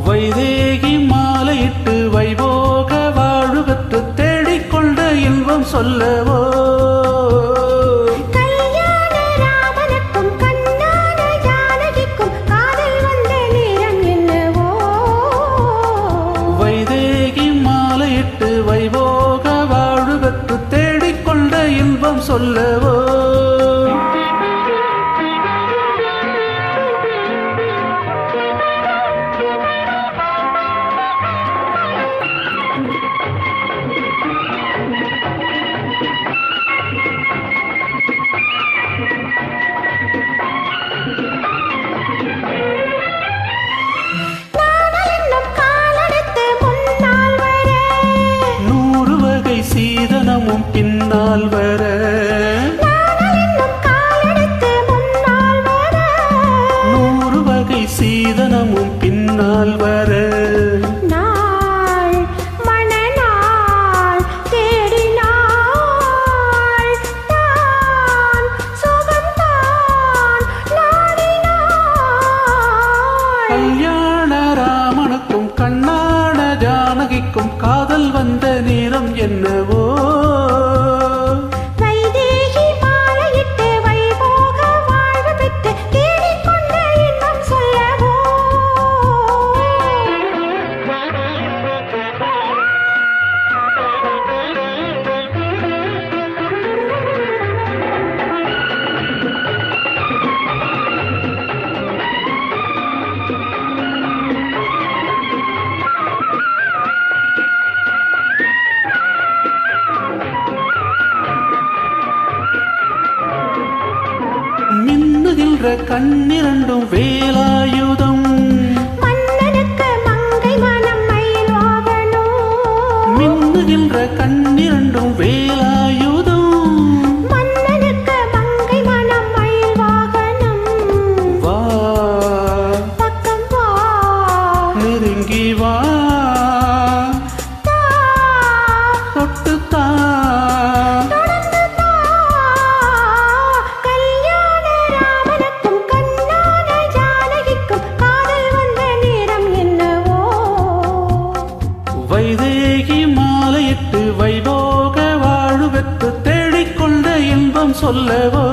வைதேகி மாலையிட்டு வைபோக வாழ்வு பெற்று தேடிக்கொண்ட இன்பம் சொல்லவோ வைதேகி மாலையிட்டு வைபோக வாழ்வு பெற்று தேடிக்கொண்ட இன்பம் சொல்லவோ சீதனமும் பின்னால் வர நூறு வகை சீதனமும் பின்னால் வர கல்யாண ராமனுக்கும் கண்ணான ஜானகிக்கும் காதல் வந்த நேரம் என்னவோ வைதேகி மாலையிட்டு வைபோக வாழ்வு பெற்று தேடிக்கொண்ட இன்பம் சொல்லவோ மின்னுகின்ற கண்ணிரண்டும் வேலாயுதம் மன்னனுக்கு மங்கை மனம் மயில் வாகனம் மின்னுகின்ற கண்ணிரண்டும் வேலாயுதம் மன்னனுக்கு மங்கை மனம் மயில் வாகனம் வா பக்கம் வா நெருங்கி வா தொட்டுத்தா வைதேகி மாலையிட்டு வைபோக வாழ்வு பெற்று தேடிக்கொண்ட இன்பம் சொல்லவோ